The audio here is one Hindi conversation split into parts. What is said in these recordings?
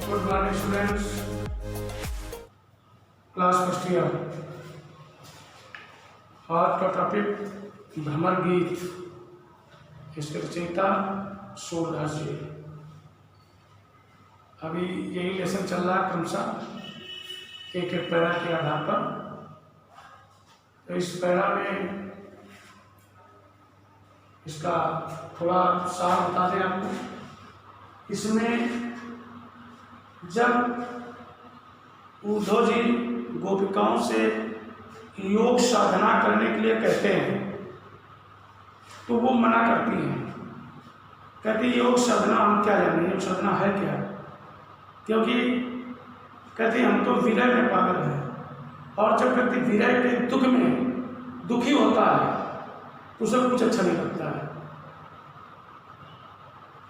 Good morning students, class first year. आज का टॉपिक भ्रमर गीत, इसके रचयिता सूरदास जी। अभी यही लेसन चल रहा है क्रमशः एक एक पैरा के आधार पर। तो इस पैरा में इसका थोड़ा सार बता दें आपको। इसमें जब उद्धव जी गोपिकाओं से योग साधना करने के लिए कहते हैं तो वो मना करती हैं, कहती योग साधना हम क्या जाने, योग साधना है क्या। क्योंकि कहती हम तो विरह में पागल हैं, और जब व्यक्ति विरह के दुख में दुखी होता है तो उसे कुछ अच्छा नहीं लगता है।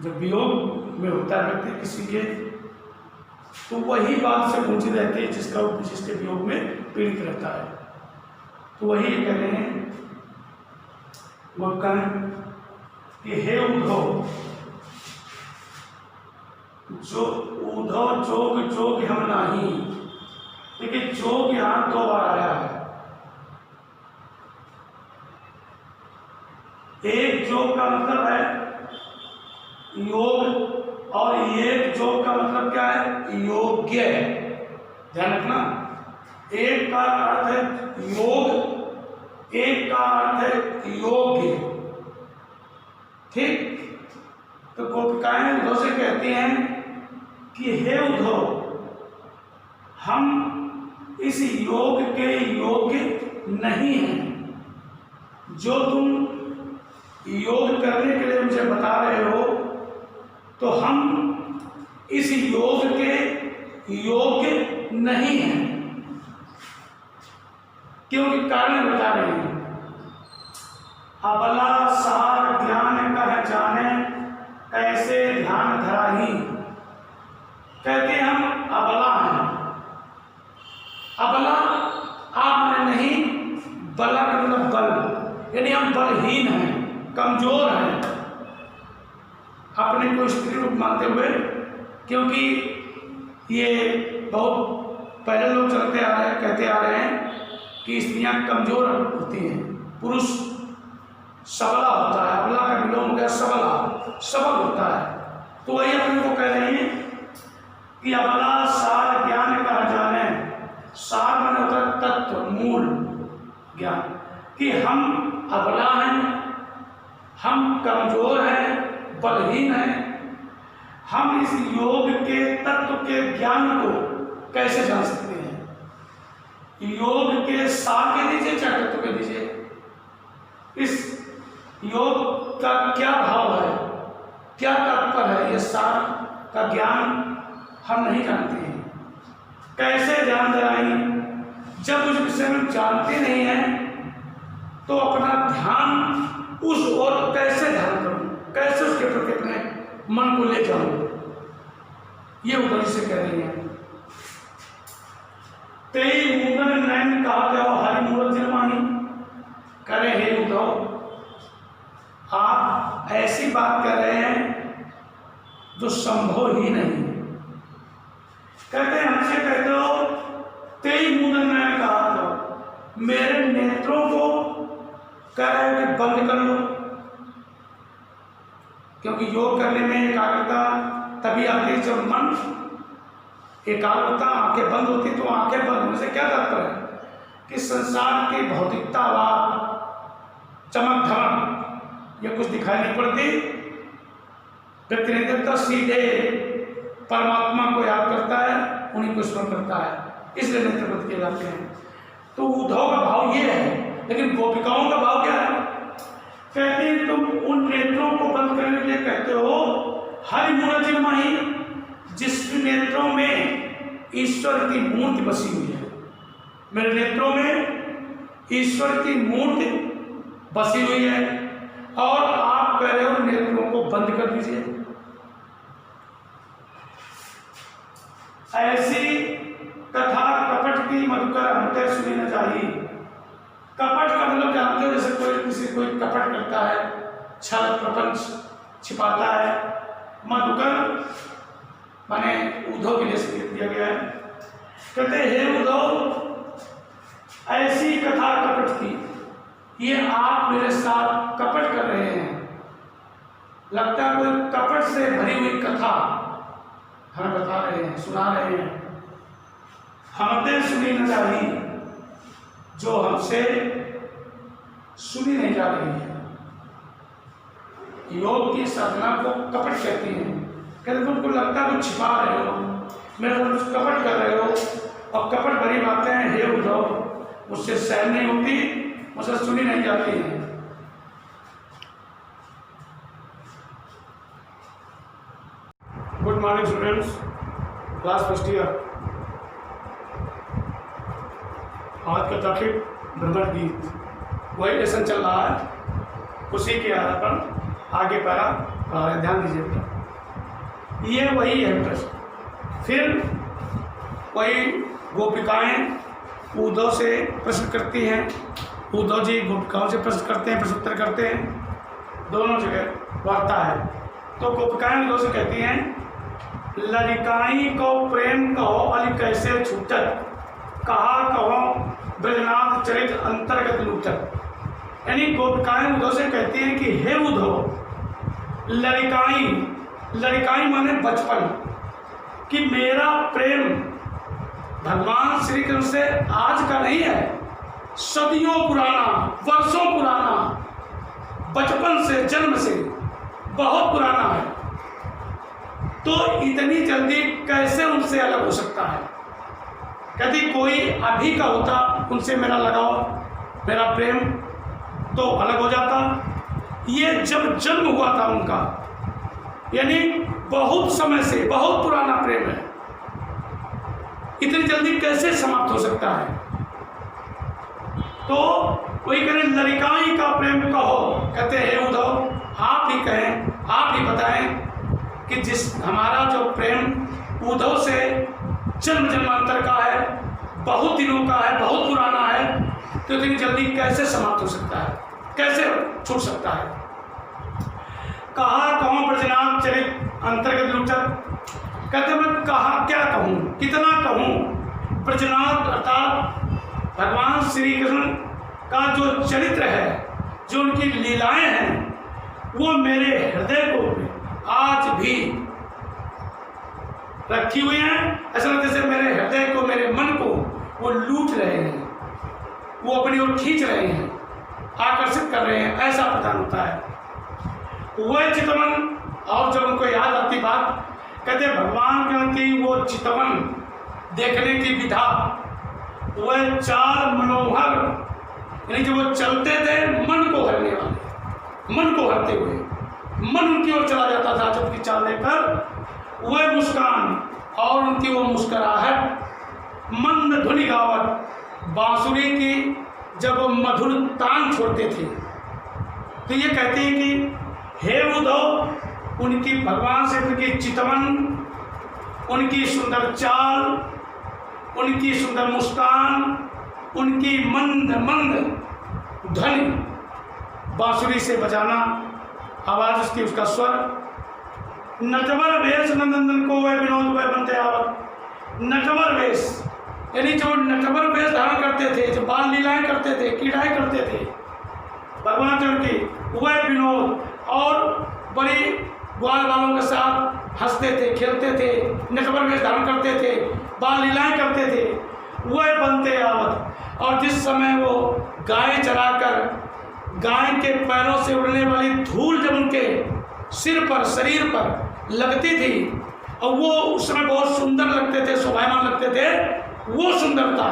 जब वियोग में होता है व्यक्ति किसी के, तो वही बात से गूंजी रहती है जिसके वियोग में पीड़ित रहता है। तो वही कह रहे हैं वो कहें कि हे उद्धव, जो उद्धव जोग जोग हम नहीं। देखिए जोग यहाँ 2 बार आया है। एक जोग का मतलब है योग, और एक जोग का मतलब क्या है, योग्य। ध्यान रखना, एक का अर्थ है योग, एक का अर्थ है योग्य। ठीक। तो गोपिकाएं उद्धव से कहती हैं कि हे उद्धव, हम इस योग के योग्य नहीं हैं। जो तुम योग करने के लिए मुझे बता रहे हो, तो हम इस योग के योग्य नहीं हैं। क्योंकि कारण बता रहे हैं, अबला सार ज्ञान कह जाने, कैसे ध्यान धराही। कहते हैं हम अबला हैं। अबला आप में नहीं, बला का मतलब बल, यानी हम बलहीन हैं, कमजोर हैं, अपने को स्त्री रूप मानते हुए। क्योंकि ये बहुत पहले लोग चलते आ रहे हैं, कहते आ रहे हैं कि स्त्रियां कमजोर होती हैं, पुरुष सबला होता है। अबला का विलोम हो गया सबला, सबल होता है। तो वही अपने को कह रहे हैं कि अबला सार ज्ञान कहा जाने। सार माने होता है तत्व, मूल ज्ञान, कि हम अबला हैं, हम कमजोर हैं, बलहीन है। हम इस योग के तत्व के ज्ञान को कैसे जान सकते हैं। योग के सार के दीजिए, चाहे तत्व के दीजिए। इस योग का क्या भाव है, क्या तात्पर्य है, यह सार का ज्ञान हम नहीं जानते हैं। कैसे जान कराएं। जब उस विषय में जानते नहीं हैं तो अपना ध्यान उस ओर कैसे ध्यान करूं, कैसे उसके प्रति अपने मन को ले जाऊं। ये उद्धव से कह रही है। तेई मुंदन नैन कहा क्या हरि मूर्त निर्माणी। करे हे उद्धव, आप ऐसी बात कर रहे हैं जो संभव ही नहीं। कहते हमसे कहते हो तेई मुंदन नैन कहा तो मेरे नेत्रों को कह रहे हो कि बंद कर लो। क्योंकि योग करने में एकाग्रता तभी आती है जब मन एकाग्रता, आंखें बंद होती तो आंखें बंद होने से क्या तात्पर्य है कि संसार की भौतिकतावाद, चमक धमक, ये कुछ दिखाई नहीं पड़ती। व्यक्ति नहीं देखता, सीधे परमात्मा को याद करता है, उन्हीं को स्मरण करता है, इसलिए नेत्र बंद किए जाते हैं। तो उद्धव का भाव ये है, लेकिन गोपिकाओं का भाव क्या है। कहते तुम उन नेत्रों को बंद करने के लिए कहते हो हरि मूर्ति निर्माणी, जिस नेत्रों में ईश्वर की मूर्ति बसी हुई है। मेरे नेत्रों में ईश्वर की मूर्ति बसी हुई है, और आप कह रहे हो नेत्रों को बंद कर दीजिए। ऐसी कथा कपट की मधुकर अंतर सुनी न चाहिए। कपट का मतलब जानते हो, जैसे कोई कपट करता है, छल प्रपंच छिपाता है, मधुकर माने उद्धव के लिए दिया गया है। कहते हे उद्धव, ऐसी कथा कपट की, ये आप मेरे साथ कपट कर रहे हैं। लगता है कोई कपट से भरी हुई कथा हमें बता रहे हैं, सुना रहे हैं। हमने सुनी न जाही जो हमसे सुनी नहीं जा रही है। योग की साधना को कपट कहती है। कहते तुमको लगता है कुछ छिपा रहे हो, मेरे को कुछ कपट कर रहे हो, और कपट भरी बातें हैं हे उद्धव मुझसे सहन नहीं होती, मुझसे सुनी नहीं जाती है। Good morning students, class first year. आज का टॉपिक भ्रमर गीत, वही लेसन चल रहा है, उसी के आधार पर आगे पैरा पढ़ा रहे, ध्यान दीजिएगा। ये वही है प्रश्न। फिर वही गोपिकाएं उद्धव से प्रश्न करती हैं, उद्धव जी गोपिकाओं से प्रश्न करते हैं, प्रश्नोत्तर करते हैं, दोनों जगह वार्ता है। तो गोपिकाएं उद्धव से कहती हैं, ललिकाई को प्रेम कहो अली कैसे छूटत, कहा कहो ब्रजनाथ चरित अंतर्गत लूटत। यानी गोपिकाएं उद्धव से कहती हैं कि हे उद्धव, ललिकाई, ललिकाई माने बचपन, कि मेरा प्रेम भगवान श्री कृष्ण से आज का नहीं है, सदियों पुराना, वर्षों पुराना, बचपन से, जन्म से बहुत पुराना है। तो इतनी जल्दी कैसे उनसे अलग हो सकता है। कहती कोई अभी का होता उनसे मेरा लगाव, मेरा प्रेम तो अलग हो जाता। ये जब जन्म हुआ था उनका, यानी बहुत समय से, बहुत पुराना प्रेम है, इतनी जल्दी कैसे समाप्त हो सकता है। तो वही कह रहे ललिकाई का प्रेम कहो। कहते हैं उद्धव आप ही कहें, आप ही बताएं कि जिस हमारा जो प्रेम उद्धव से जन्म जन्मांतर का है, बहुत दिनों का है, बहुत पुराना है, तो इतनी जल्दी कैसे समाप्त हो सकता है, कैसे छूट सकता है। कहा कहूँ ब्रजनाथ चरित अंतर्गत लूटत। कहते मैं कहा क्या कहूँ, कितना कहूँ। ब्रजनाथ अर्थात भगवान श्री कृष्ण का जो चरित्र है, जो उनकी लीलाएं हैं, वो मेरे हृदय को आज भी रखी हुई हैं। ऐसा लगता है जैसे मेरे हृदय को, मेरे मन को वो लूट रहे हैं, वो अपनी ओर खींच रहे हैं, आकर्षित कर रहे हैं, ऐसा प्रदान होता है। वह चितवन, और जब उनको याद आती बात, कहते भगवान कृष्ण की वो चितवन देखने की विधा, वह चार मनोहर, यानी जो वो चलते थे मन को हरने वाले, मन को हरते हुए, मन उनकी ओर चला जाता था जब की चाल लेकर। वह मुस्कान और उनकी वो मुस्कुराहट, मंद ध्वनि गावत, बांसुरी की जब वो मधुर तान छोड़ते थे। तो ये कहते हैं कि हे उद्धव, उनकी भगवान से उनकी चितवन, उनकी सुंदर चाल, उनकी सुंदर मुस्कान, उनकी मंद मंद ध्वनि, बांसुरी से बजाना, आवाज उसकी, उसका स्वर। नटवर वेश नंदन को वह विनोद वह बनते आवत। नटवर वेश यानी जो नटवर वेश धारण करते थे, जो बाल लीलाएं करते थे, क्रीड़ाएं करते थे भगवान कृष्ण की, वह विनोद, और बड़ी ग्वाल वालों के साथ हंसते थे, खेलते थे, नटवर वेश धारण करते थे, बाल लीलाएं करते थे, वह बनते आवत। और जिस समय वो गाय चराकर गाय के पैरों से उड़ने वाली धूल जब उनके सिर पर, शरीर पर लगती थी, और वो उस समय बहुत सुंदर लगते थे, शोभायमान लगते थे, वो सुंदरता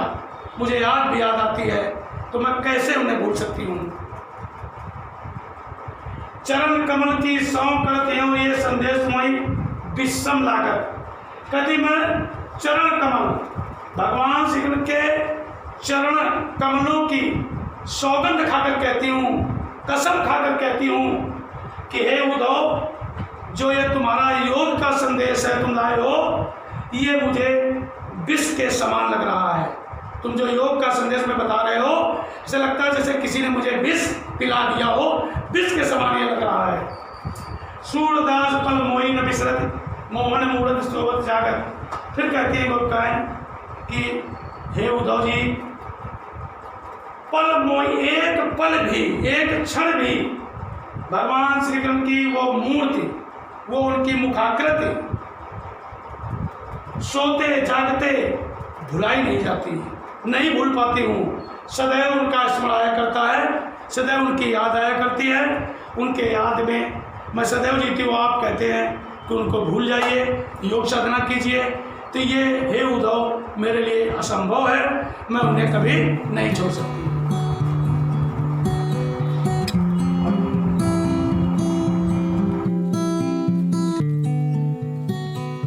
मुझे भी याद आती है, तो मैं कैसे उन्हें भूल सकती हूँ। चरण कमल की सौ करते हो ये संदेश मोई विषम लागत। कभी मैं चरण कमल, भगवान श्री कृष्ण के चरण कमलों की सौगंध खाकर कहती हूँ, कसम खाकर कहती हूँ कि हे उद्धव, जो ये तुम्हारा योग का संदेश है तुम लाए हो, ये मुझे विष के समान लग रहा है। तुम जो योग का संदेश में बता रहे हो, ऐसा लगता है जैसे किसी ने मुझे विष पिला दिया हो, विष के समान ये लग रहा है। सूरदास पल मोही न बिसरत मोहन मूर्त सोवत जागर। फिर कहती हैं गोपिकाएं कि हे उद्धव जी, पल मोई, एक पल भी, एक क्षण भी भगवान श्री कृष्ण की वो मूर्ति, वो उनकी मुखाकृति सोते जागते भुलाई नहीं जाती, नहीं भूल पाती हूँ। सदैव उनका स्मरण आया करता है, सदैव उनकी याद आया करती है। उनके याद में मैं सदैव जीती हूँ। आप कहते हैं कि उनको भूल जाइए, योग साधना कीजिए, तो ये हे उद्धव मेरे लिए असंभव है, मैं उन्हें कभी नहीं छोड़ सकती।